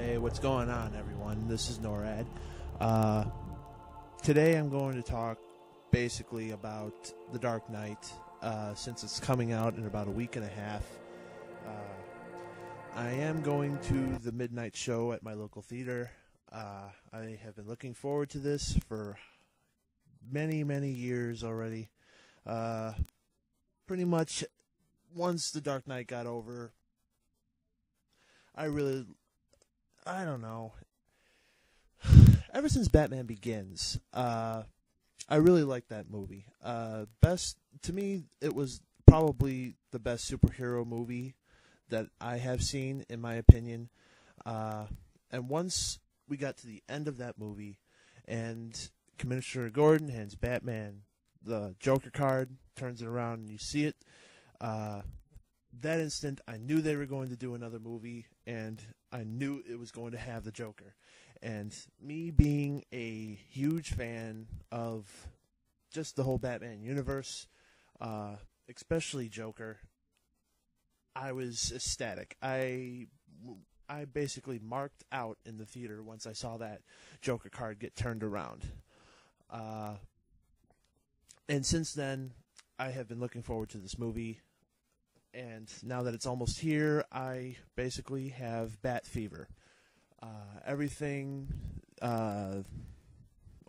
Hey, what's going on, everyone? This is NoRaD. Today I'm going to talk basically about The Dark Knight, since it's coming out in about a week and a half. I am going to the midnight show at my local theater. I have been looking forward to this for many, many years already. Pretty much once The Dark Knight got over, I don't know. Ever since Batman Begins, I really liked that movie. To me, it was probably the best superhero movie that I have seen, in my opinion. And once we got to the end of that movie, and Commissioner Gordon hands Batman the Joker card, turns it around, and you see it, that instant, I knew they were going to do another movie, and I knew it was going to have the Joker. And me being a huge fan of just the whole Batman universe, especially Joker, I was ecstatic. I basically marked out in the theater once I saw that Joker card get turned around. And since then, I have been looking forward to this movie. And now that it's almost here, I basically have bat fever. Everything, all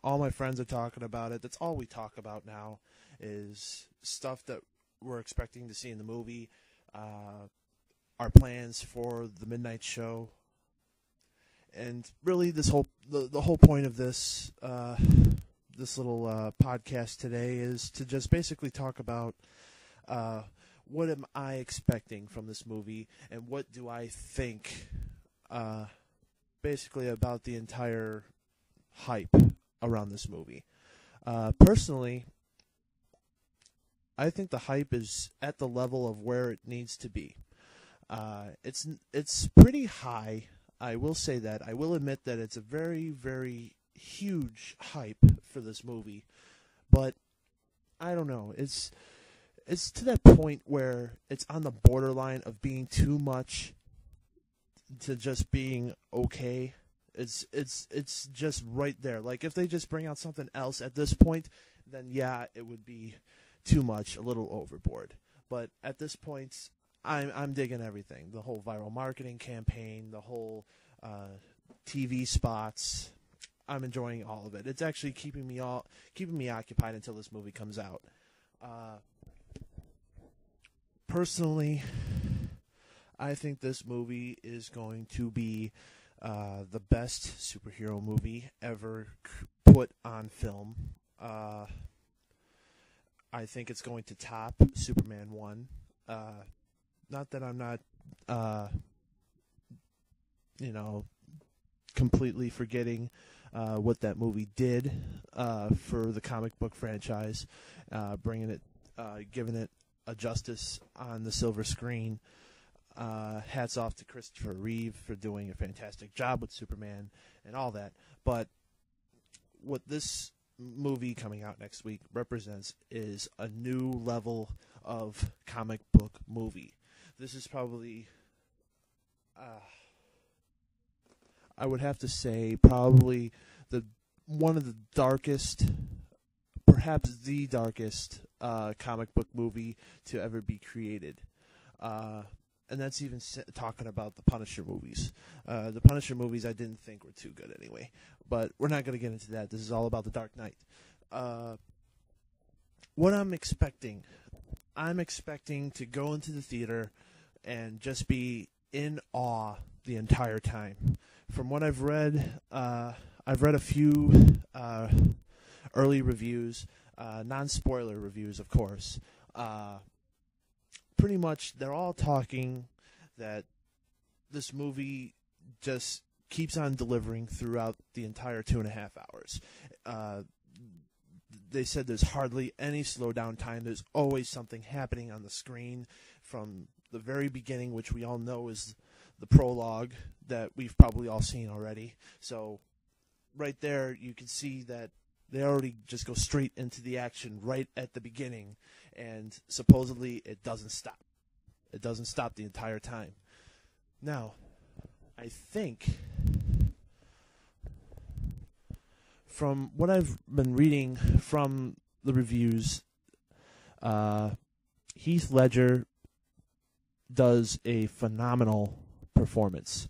my friends are talking about it. That's all we talk about now, is stuff that we're expecting to see in the movie, our plans for the midnight show. And really, the whole point of this little podcast today is to just basically talk about what am I expecting from this movie, and what do I think, basically, about the entire hype around this movie. Personally, I think the hype is at the level of where it needs to be. It's pretty high. I will say that. I will admit that it's a very, very huge hype for this movie, but I don't know. It's to that point where it's on the borderline of being too much to just being okay. It's just right there. Like, if they just bring out something else at this point, then yeah, it would be too much, a little overboard. But at this point, I'm digging everything. The whole viral marketing campaign, the whole TV spots. I'm enjoying all of it. It's actually keeping me occupied until this movie comes out. Personally, I think this movie is going to be the best superhero movie ever put on film. I think it's going to top Superman 1. Not that I'm not, completely forgetting what that movie did for the comic book franchise, giving it a justice on the silver screen. Hats off to Christopher Reeve for doing a fantastic job with Superman and all that. But what this movie coming out next week represents is a new level of comic book movie. This is probably, I would have to say, probably one of the darkest, perhaps the darkest comic book movie to ever be created. And that's even talking about the Punisher movies. The Punisher movies I didn't think were too good anyway. But we're not going to get into that. This is all about The Dark Knight. What I'm expecting to go into the theater and just be in awe the entire time. From what I've read a few early reviews, non-spoiler reviews, of course. Pretty much, they're all talking that this movie just keeps on delivering throughout the entire 2.5 hours. They said there's hardly any slowdown time. There's always something happening on the screen from the very beginning, which we all know is the prologue that we've probably all seen already. So right there, you can see that they already just go straight into the action right at the beginning, and supposedly it doesn't stop. It doesn't stop the entire time. Now, I think from what I've been reading from the reviews, Heath Ledger does a phenomenal performance.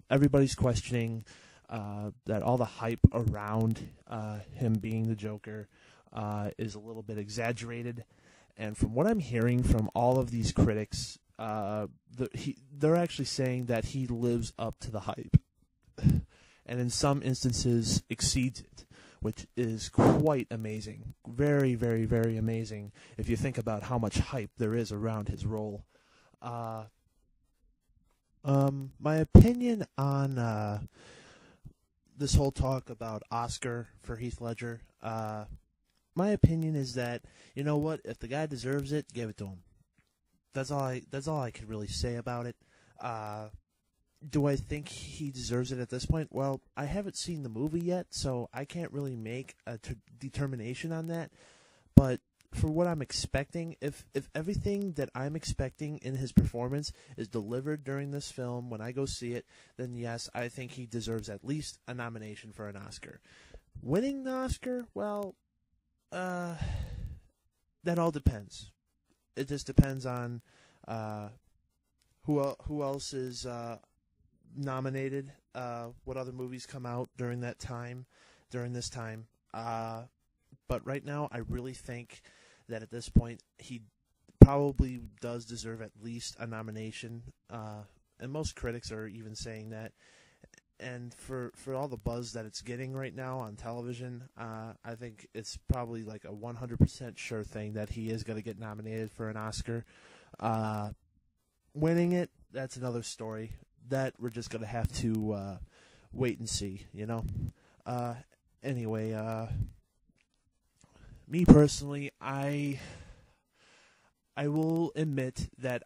Everybody's questioning that all the hype around him being the Joker is a little bit exaggerated. And from what I'm hearing from all of these critics, they're actually saying that he lives up to the hype. And in some instances exceeds it, which is quite amazing. Very, very, very amazing if you think about how much hype there is around his role. My opinion on this whole talk about Oscar for Heath Ledger, my opinion is that, you know what, if the guy deserves it, give it to him. That's all I could really say about it. Do I think he deserves it at this point? Well, I haven't seen the movie yet, so I can't really make a determination on that. But for what I'm expecting, if everything that I'm expecting in his performance is delivered during this film when I go see it, then yes, I think he deserves at least a nomination for an Oscar. Winning the Oscar, well, that all depends. It just depends on who else is nominated, what other movies come out during this time. But right now, I really think that at this point, he probably does deserve at least a nomination. And most critics are even saying that. And for all the buzz that it's getting right now on television, I think it's probably like a 100% sure thing that he is going to get nominated for an Oscar. Winning it, that's another story. That we're just going to have to wait and see, you know? Anyway, me personally, I will admit that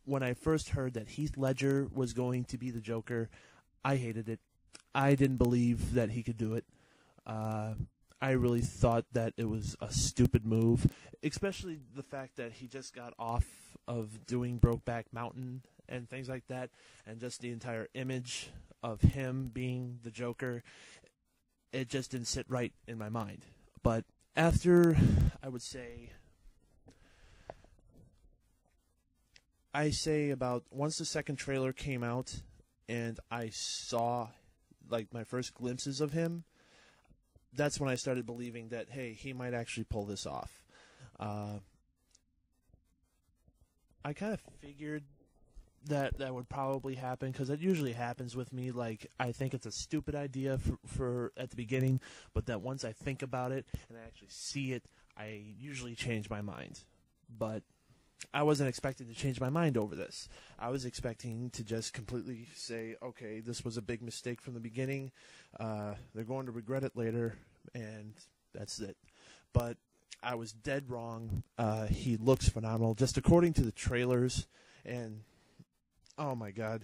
when I first heard that Heath Ledger was going to be the Joker, I hated it. I didn't believe that he could do it. I really thought that it was a stupid move, especially the fact that he just got off of doing Brokeback Mountain and things like that, and just the entire image of him being the Joker, it just didn't sit right in my mind. But after, I would say, about once the second trailer came out and I saw like my first glimpses of him, that's when I started believing that, hey, he might actually pull this off. I kind of figured that would probably happen, because it usually happens with me. Like, I think it's a stupid idea for at the beginning, but that once I think about it and I actually see it, I usually change my mind. But I wasn't expecting to change my mind over this. I was expecting to just completely say, okay, this was a big mistake from the beginning. They're going to regret it later, and that's it. But I was dead wrong. He looks phenomenal, just according to the trailers, and oh my God,